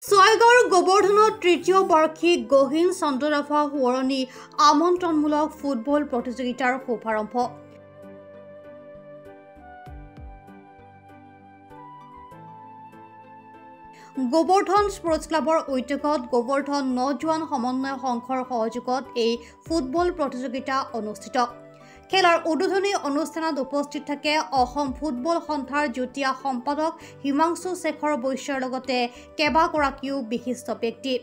ছয়গাঁৱৰ গোবৰ্ধনত তৃতীয় বাৰ্ষিক গহীন চন্দ্ৰনাথা সোঁৱৰণী আমন্ত্ৰণমূলক ফুটবল প্ৰতিযোগিতাৰ শুভাৰম্ভ। গোবৰ্ধন স্পৰ্টছ ক্লাবৰ উদ্যোগত গোবৰ্ধন নজোৱান সমন্বয় সংঘৰ সহযোগত এই ফুটবল প্ৰতিযোগিতা অনুষ্ঠিত। খেলৰ উদ্বোধনী অনুষ্ঠানত উপস্থিত থাকে অসম ফুটবল সন্থাৰ যুটীয়া সম্পাদক হিমাংশু শেখৰ বৈশ্যৰ লগতে কেইবাগৰাকীও বিশিষ্ট ব্যক্তি।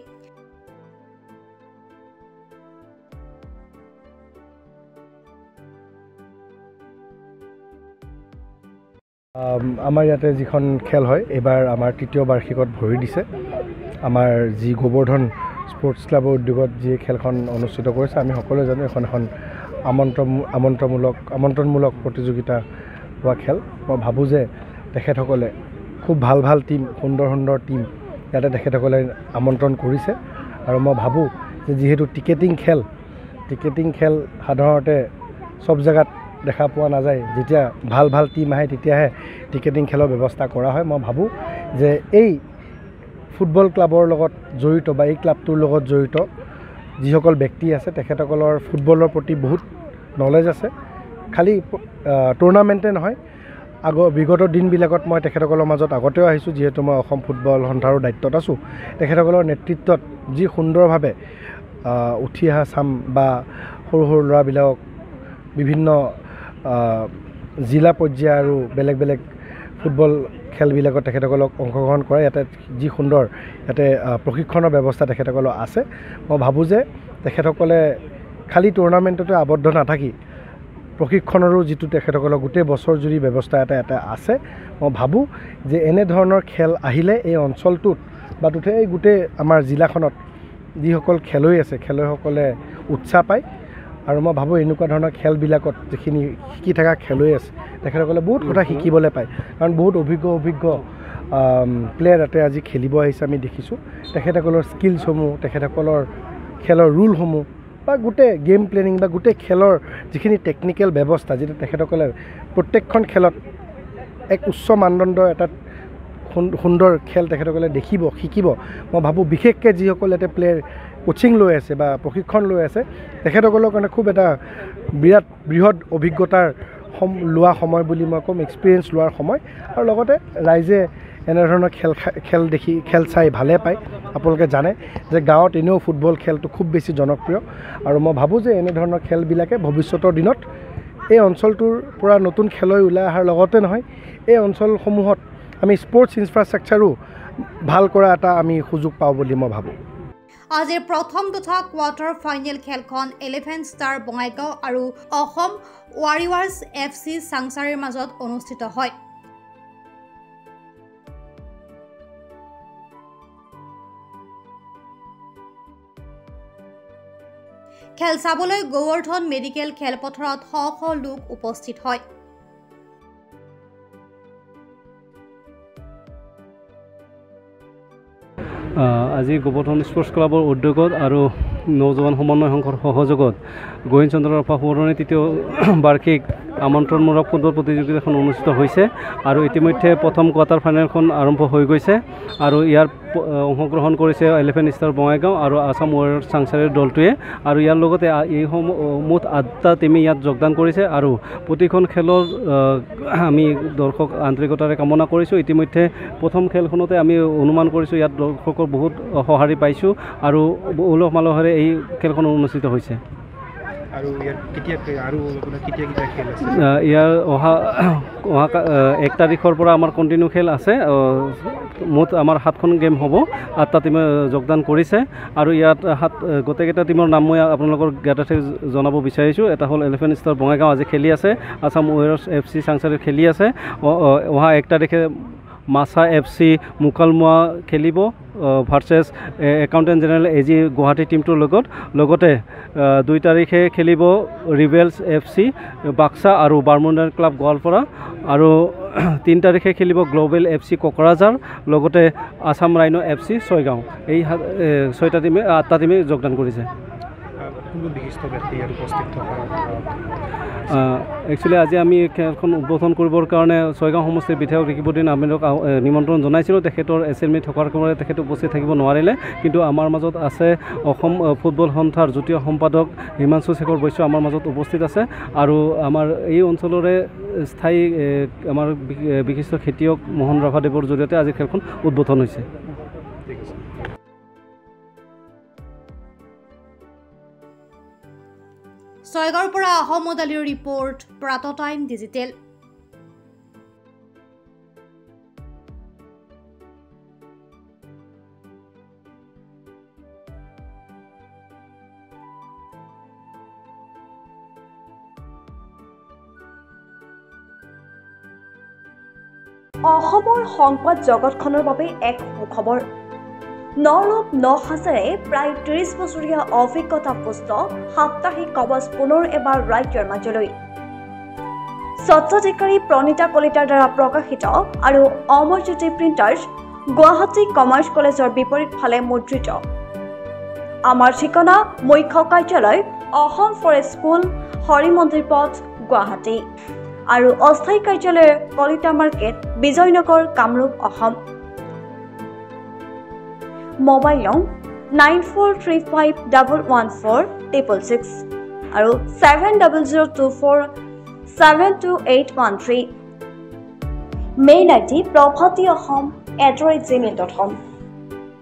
আমাৰ ইয়াতে যিখন খেল হয় এইবাৰ আমাৰ তৃতীয় বাৰ্ষিকত ভৰি দিছে। আমাৰ যি গোবৰ্ধন স্পৰ্টছ ক্লাবৰ উদ্যোগত যি খেলখন অনুষ্ঠিত কৰিছে আমি সকলোৱে জানো এখন আমন্ত্ৰণমূলক প্ৰতিযোগিতা হোৱা খেল। মই ভাবোঁ যে তেখেতসকলে খুব ভাল টিম, সুন্দৰ টিম ইয়াতে তেখেতসকলে আমন্ত্ৰণ কৰিছে আৰু মই ভাবোঁ যে যিহেতু টিকেটিং খেল সাধাৰণতে চব জেগাত দেখা পোৱা নাযায়। যেতিয়া ভাল টিম আহে তেতিয়াহে টিকেটিং খেলৰ ব্যৱস্থা কৰা হয়। মই ভাবোঁ যে এই ফুটবল ক্লাবৰ লগত জড়িত বা এই ক্লাবটোৰ লগত জড়িত যিসকল ব্যক্তি আছে তেখেতসকলৰ ফুটবলৰ প্ৰতি বহুত নলেজ আছে। খালি টুৰ্ণামেণ্টে নহয়, বিগত দিনবিলাকত মই তেখেতসকলৰ মাজত আগতেও আহিছোঁ, যিহেতু মই অসম ফুটবল সন্থাৰো দায়িত্বত আছোঁ। তেখেতসকলৰ নেতৃত্বত যি সুন্দৰভাৱে উঠি অহা চাম বা সৰু ল'ৰাবিলাকক বিভিন্ন জিলা পৰ্যায় আৰু বেলেগ ফুটবল খেলবিলাকত তেখেতসকলক অংশগ্ৰহণ কৰে। ইয়াতে যি সুন্দৰ ইয়াতে প্ৰশিক্ষণৰ ব্যৱস্থা তেখেতসকলৰ আছে। মই ভাবোঁ যে তেখেতসকলে খালি টুৰ্ণামেণ্টতে আবদ্ধ নাথাকি প্ৰশিক্ষণৰো যিটো তেখেতসকলৰ গোটেই বছৰ জুৰি ব্যৱস্থা এটা আছে। মই ভাবোঁ যে এনেধৰণৰ খেল আহিলে এই অঞ্চলটোত বা এই গোটেই আমাৰ জিলাখনত যিসকল খেলুৱৈ আছে খেলুৱৈসকলে উৎসাহ পায় আৰু মই ভাবোঁ এনেকুৱা ধৰণৰ খেলবিলাকত যিখিনি শিকি থকা খেলুৱৈ আছে তেখেতসকলে বহুত কথা শিকিবলৈ পায়। কাৰণ বহুত অভিজ্ঞ প্লেয়াৰ ইয়াতে আজি খেলিব আহিছে আমি দেখিছোঁ। তেখেতসকলৰ স্কিলছসমূহ, তেখেতসকলৰ খেলৰ ৰুলসমূহ বা গোটেই গেম প্লেনিং বা গোটেই খেলৰ যিখিনি টেকনিকেল ব্যৱস্থা, যিটো তেখেতসকলে প্ৰত্যেকখন খেলত এক উচ্চ মানদণ্ডৰ এটা সুন্দৰ খেল তেখেতসকলে শিকিব। মই ভাবোঁ বিশেষকৈ যিসকল ইয়াতে প্লেয়াৰ কোচিং লৈ আছে বা প্ৰশিক্ষণ লৈ আছে তেখেতসকলৰ কাৰণে খুব এটা বৃহৎ অভিজ্ঞতাৰ লোৱা সময় বুলি মই ক'ম, এক্সপিৰিয়েঞ্চ লোৱাৰ সময়। আৰু লগতে ৰাইজে এনেধৰণৰ খেল চাই ভালে পায়। আপোনালোকে জানে যে গাঁৱত এনেও ফুটবল খেলটো খুব বেছি জনপ্ৰিয় আৰু মই ভাবোঁ যে এনেধৰণৰ খেলবিলাকে ভৱিষ্যতৰ দিনত এই অঞ্চলটোৰ পৰা নতুন খেলুৱৈ ওলাই অহাৰ লগতে নহয়, এই অঞ্চলসমূহত আমি স্পৰ্টছ ইনফ্ৰাষ্ট্ৰাকচাৰো ভাল কৰা এটা আমি সুযোগ পাওঁ বুলি মই ভাবোঁ। আজিৰ প্ৰথম তথা কোৱাৰ্টাৰ ফাইনেল খেলখন 11 ষ্টাৰ বঙাইগাঁও আৰু অসম ৱাৰিয়াৰ্ছ FC চাংচাৰীৰ মাজত অনুষ্ঠিত হয়। খেল চাবলৈ গোবৰ্ধন মেডিকেল খেলপথাৰত শ লোক উপস্থিত হয়। আজি গোবৰ্ধন স্পৰ্টছ ক্লাবৰ উদ্যোগত আৰু নজোৱান সমন্বয় সংঘৰ সহযোগত গহীন চন্দ্ৰনাথা সোঁৱৰণী তৃতীয় বাৰ্ষিক আমন্ত্ৰণমূলক ফুটবল প্ৰতিযোগিতাখন অনুষ্ঠিত হৈছে আৰু ইতিমধ্যে প্ৰথম কোৱাৰ্টাৰ ফাইনেলখন আৰম্ভ হৈ গৈছে আৰু ইয়াৰ অংশগ্ৰহণ কৰিছে 11 ষ্টাৰ বঙাইগাঁও আৰু আছাম ৱাৰিয়াৰ্ছ চাংচাৰীৰ দলটোৱে আৰু ইয়াৰ লগতে এই মুঠ 8টা টিমে ইয়াত যোগদান কৰিছে আৰু প্ৰতিখন খেলৰ আমি দৰ্শক আন্তৰিকতাৰে কামনা কৰিছোঁ। ইতিমধ্যে প্ৰথম খেলখনতে আমি অনুমান কৰিছোঁ ইয়াত দৰ্শকৰ বহুত সঁহাৰি পাইছোঁ আৰু উলহ মালহেৰে এই খেলখন অনুষ্ঠিত হৈছে। ইয়াৰ অহা 1 তাৰিখৰ পৰা আমাৰ কণ্টিনিউ খেল আছে। মুঠ আমাৰ 7খন গেম হ'ব। 8টা টিমে যোগদান কৰিছে আৰু ইয়াত গোটেইকেইটা টিমৰ নাম মই আপোনালোকৰ জ্ঞাতাৰ্থে জনাব বিচাৰিছোঁ। এটা হ'ল 11 ষ্টাৰ বঙাইগাঁও আজি খেলি আছে, আছাম ৱাৰিয়াৰ্ছ FC চাংচাৰী খেলি আছে। অহা 1 তাৰিখে মাছা FC মুকালমুৱা খেলিব versus accountant general AG Guwahati টিমটোৰ লগতে 2 তাৰিখে খেলিব ৰিবেলছ FC বাক্সা আৰু বাৰমুণ্ডা ক্লাব গোৱালপাৰা আৰু 3 তাৰিখে খেলিব গ্ল'বেল FC কোকৰাঝাৰ লগতে আছাম ৰাইনো FC ছয়গাঁও। এই 8টা টিমে যোগদান কৰিছে। কোনটো বিশিষ্ট ব্যক্তি ইয়াত উপস্থিত থকাৰ একচুৱেলি আজি আমি খেলখন উদ্বোধন কৰিবৰ কাৰণে ছয়গাঁও সমষ্টিৰ বিধায়ক ঋকিবুদ্দিন আহমেদক নিমন্ত্ৰণ জনাইছিলোঁ তেখেতৰ এছেম্বলি থকাৰ কাৰণে তেখেত উপস্থিত থাকিব নোৱাৰিলে কিন্তু আমাৰ মাজত আছে অসম ফুটবল সন্থাৰ যুটীয় সম্পাদক হিমাংশু শেখৰ বৈশ্য আমাৰ মাজত উপস্থিত আছে আৰু আমাৰ এই অঞ্চলৰে স্থায়ী আমাৰ বিশিষ্ট খেতিয়ক মোহন ৰাভাদেৱৰ জৰিয়তে আজি খেলখন উদ্বোধন হৈছে ছয়গাঁৱৰ পৰা আহমদ আলীৰ ৰিপৰ্ট প্ৰাত টাইম ডিজিটেল অসমৰ সংবাদ জগতখনৰ বাবে এক সুখবৰ নৰূপ নসাজেৰে প্ৰায় ৩০ বছৰীয়া অভিজ্ঞতা পুষ্ট সাপ্তাহিক কবচ পুনৰ এবাৰ ৰাজ্যৰ মাজলৈ স্বত্বাধিকাৰী প্ৰণীতা কলিতাৰ দ্বাৰা প্ৰকাশিত আৰু অমৰজ্যোতি প্ৰিণ্টাৰ্ছ গুৱাহাটী কমাৰ্চ কলেজৰ বিপৰীত ফালে মুদ্ৰিত আমাৰ ঠিকনা মুখ্য কাৰ্যালয় অসম ফৰেষ্ট স্কুল হৰিমন্দিৰ পথ গুৱাহাটী আৰু অস্থায়ী কাৰ্যালয় কলিতা মাৰ্কেট বিজয়নগৰ কামৰূপ অসম মোবাইল নং 9435114666 আৰু 7024722813 মেইল আইডি prabhati.ahom@gmail.com